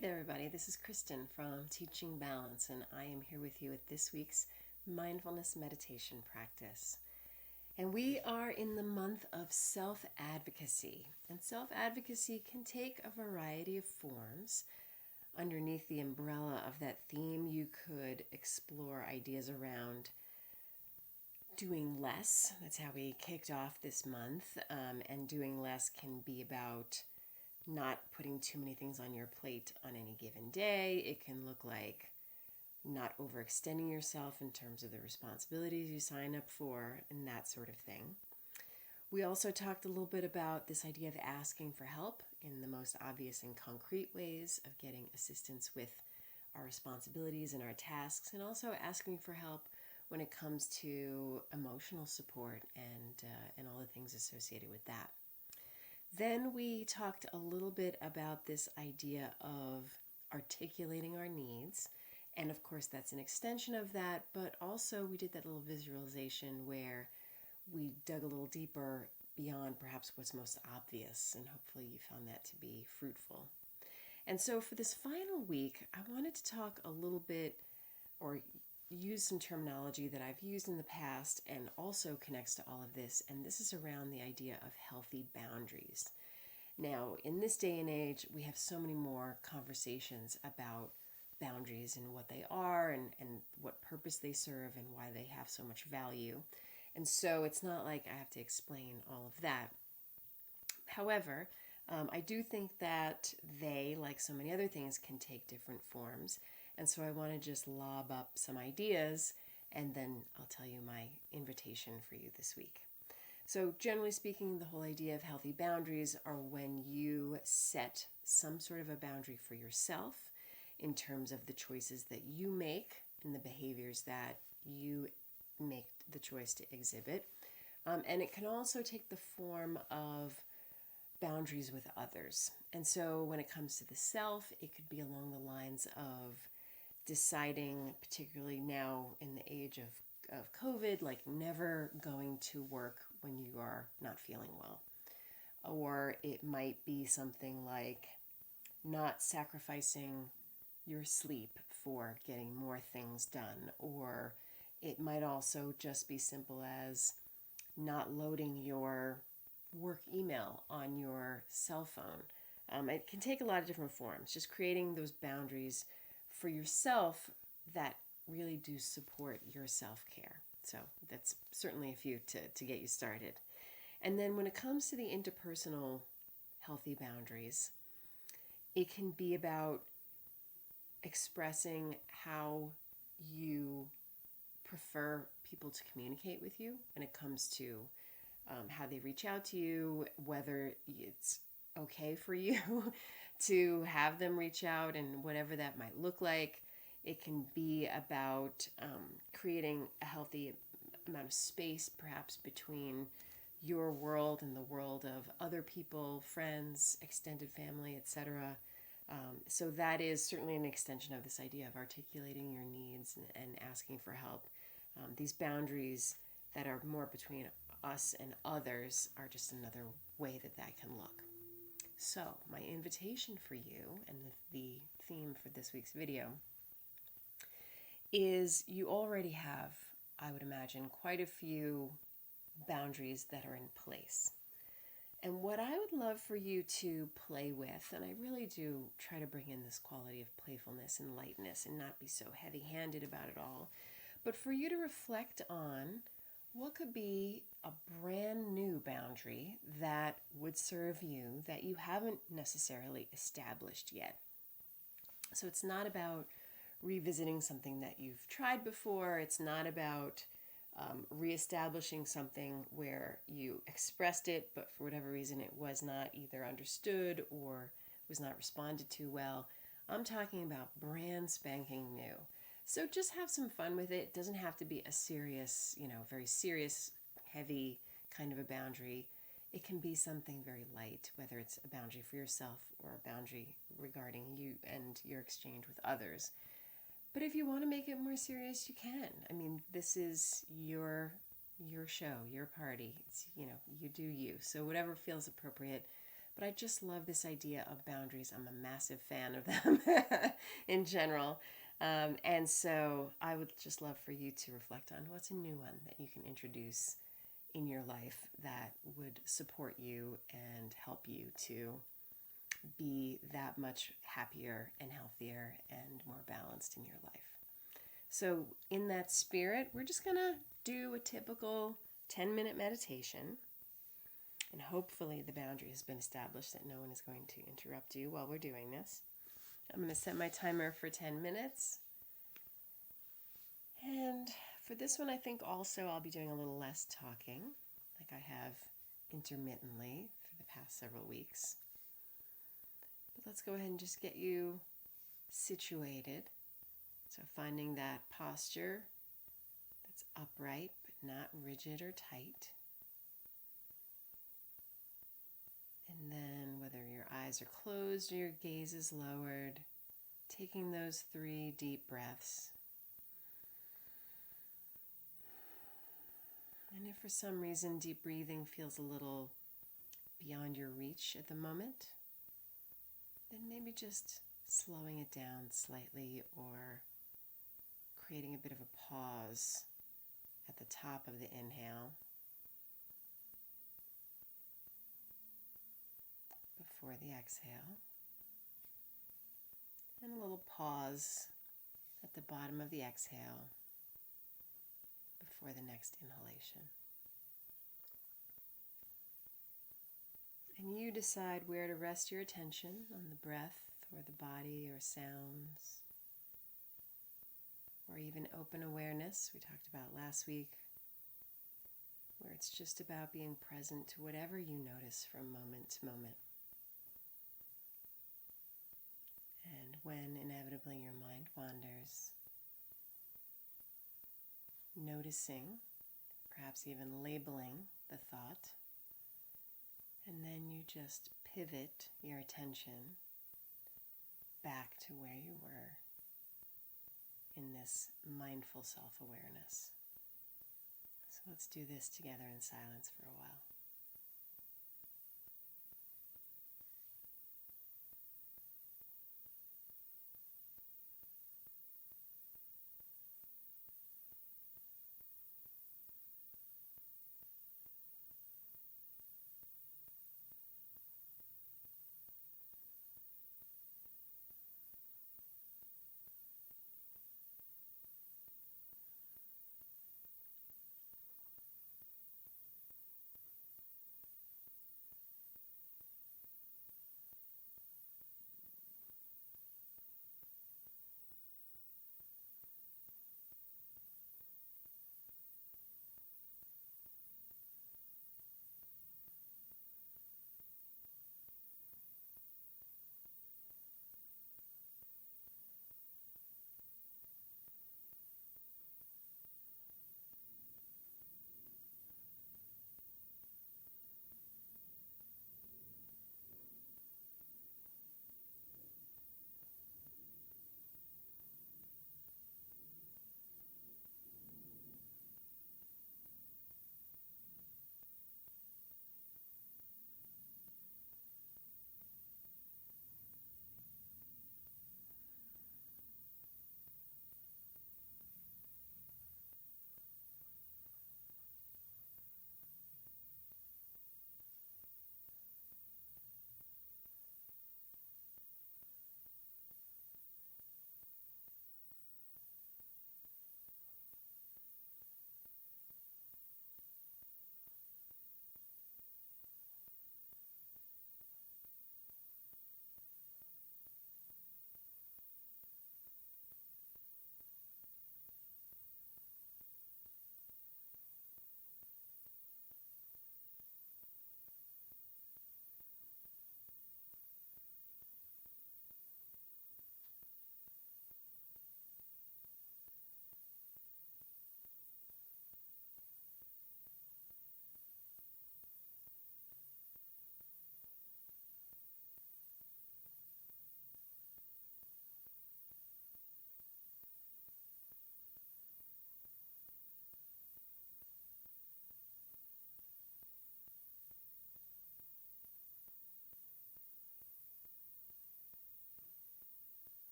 there, everybody. This is Kristin from Teaching Balance, and I am here with you at this week's mindfulness meditation practice. And we are in the month of self-advocacy. And self-advocacy can take a variety of forms. Underneath the umbrella of that theme, you could explore ideas around doing less. That's how we kicked off this month. And doing less can be about not putting too many things on your plate on any given day. It can look like not overextending yourself in terms of the responsibilities you sign up for and that sort of thing. We also talked a little bit about this idea of asking for help in the most obvious and concrete ways of getting assistance with our responsibilities and our tasks, and also asking for help when it comes to emotional support and all the things associated with that. Then we talked a little bit about this idea of articulating our needs. And of course, that's an extension of that. But also we did that little visualization where we dug a little deeper beyond perhaps what's most obvious. And hopefully you found that to be fruitful. And so for this final week, I wanted to talk a little bit or use some terminology that I've used in the past and also connects to all of this, and this is around the idea of healthy boundaries. Now, in this day and age, we have so many more conversations about boundaries and what they are and what purpose they serve and why they have so much value. And so it's not like I have to explain all of that. However, I do think that they, like so many other things, can take different forms. And so I want to just lob up some ideas, and then I'll tell you my invitation for you this week. So generally speaking, the whole idea of healthy boundaries are when you set some sort of a boundary for yourself in terms of the choices that you make and the behaviors that you make the choice to exhibit. And it can also take the form of boundaries with others. And so when it comes to the self, it could be along the lines of deciding, particularly now in the age of COVID, like never going to work when you are not feeling well. Or it might be something like not sacrificing your sleep for getting more things done. Or it might also just be simple as not loading your work email on your cell phone. It can take a lot of different forms, just creating those boundaries for yourself that really do support your self-care. So that's certainly a few to get you started. And then when it comes to the interpersonal healthy boundaries, it can be about expressing how you prefer people to communicate with you when it comes to how they reach out to you, whether it's okay for you to have them reach out and whatever that might look like. It can be about creating a healthy amount of space, perhaps between your world and the world of other people, friends, extended family, etc. So that is certainly an extension of this idea of articulating your needs and asking for help. These boundaries that are more between us and others are just another way that that can look. So my invitation for you, and the theme for this week's video, is you already have, I would imagine, quite a few boundaries that are in place. And what I would love for you to play with, and I really do try to bring in this quality of playfulness and lightness and not be so heavy-handed about it all, but for you to reflect on what could be a brand new boundary that would serve you that you haven't necessarily established yet. So it's not about revisiting something that you've tried before. It's not about reestablishing something where you expressed it, but for whatever reason it was not either understood or was not responded to well. I'm talking about brand spanking new. So just have some fun with it. It doesn't have to be a serious, very serious, heavy kind of a boundary. It can be something very light, whether it's a boundary for yourself or a boundary regarding you and your exchange with others. But if you want to make it more serious, you can. I mean, this is your show, your party. It's, you do you. So whatever feels appropriate. But I just love this idea of boundaries. I'm a massive fan of them in general. And so I would just love for you to reflect on what's a new one that you can introduce in your life that would support you and help you to be that much happier and healthier and more balanced in your life. So, in that spirit, we're just going to do a typical 10-minute meditation. And hopefully, the boundary has been established that no one is going to interrupt you while we're doing this. I'm going to set my timer for 10 minutes. And for this one, I think also I'll be doing a little less talking, like I have intermittently for the past several weeks. But let's go ahead and just get you situated. So finding that posture that's upright but not rigid or tight. And then whether your eyes are closed or your gaze is lowered, taking those 3 deep breaths. And if for some reason deep breathing feels a little beyond your reach at the moment, then maybe just slowing it down slightly or creating a bit of a pause at the top of the inhale before the exhale, and a little pause at the bottom of the exhale before the next inhalation. And you decide where to rest your attention, on the breath or the body or sounds, or even open awareness we talked about last week, where it's just about being present to whatever you notice from moment to moment. And when inevitably your mind wanders, noticing, perhaps even labeling the thought, and then you just pivot your attention back to where you were in this mindful self-awareness. So let's do this together in silence for a while.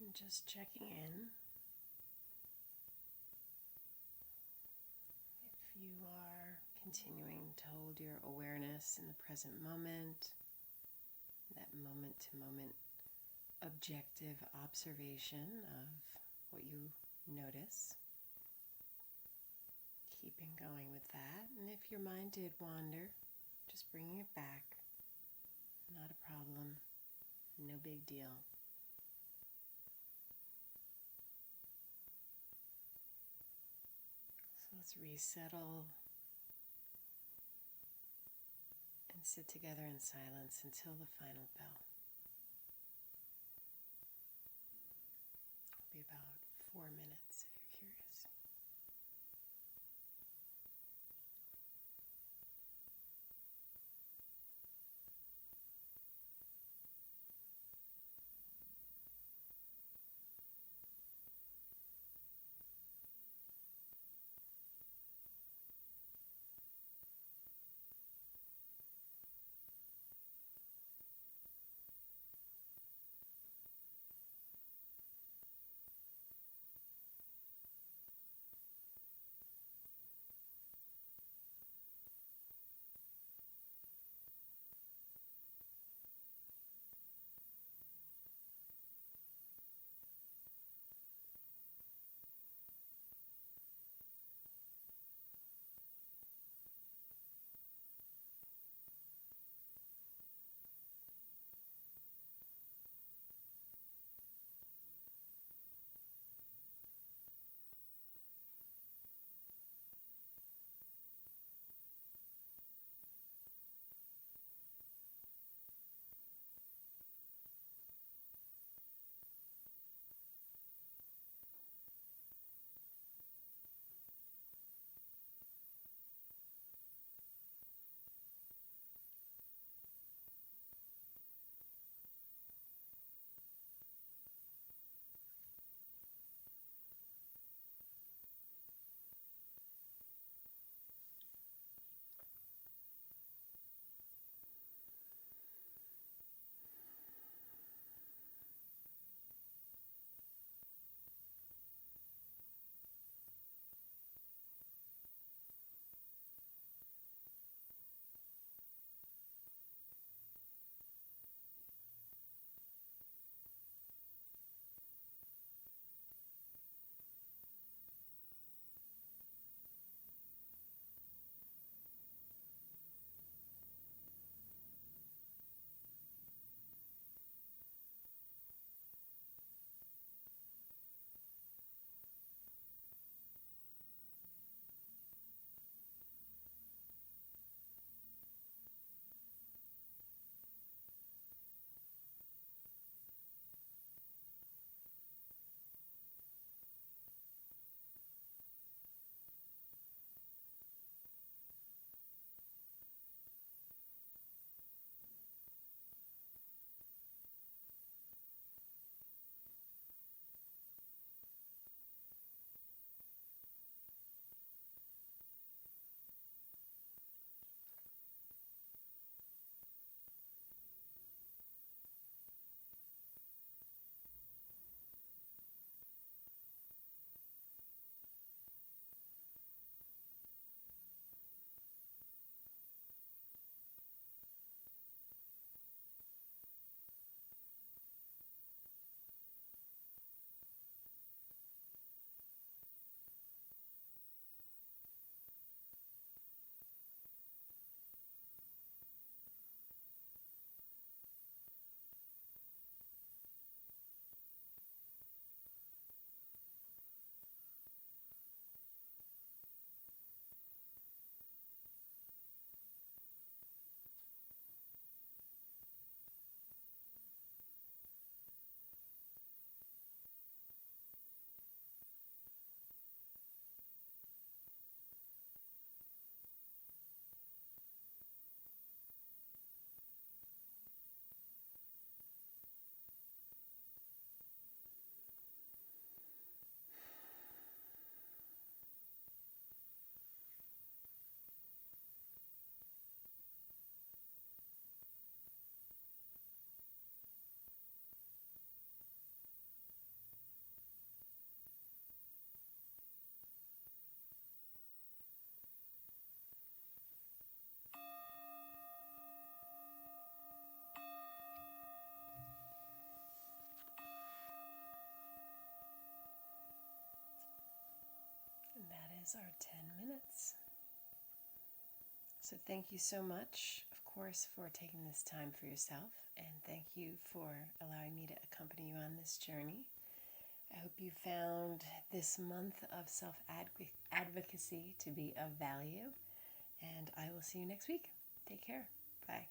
And just checking in. If you are continuing to hold your awareness in the present moment, that moment-to-moment objective observation of what you notice, keeping going with that. And if your mind did wander, just bringing it back. Not a problem, no big deal. So let's resettle and sit together in silence until the final bell. It'll be about 4 minutes if you're curious. is our 10 minutes. So thank you so much, of course, for taking this time for yourself, and thank you for allowing me to accompany you on this journey. I hope you found this month of self-advocacy to be of value, and I will see you next week. Take care. Bye.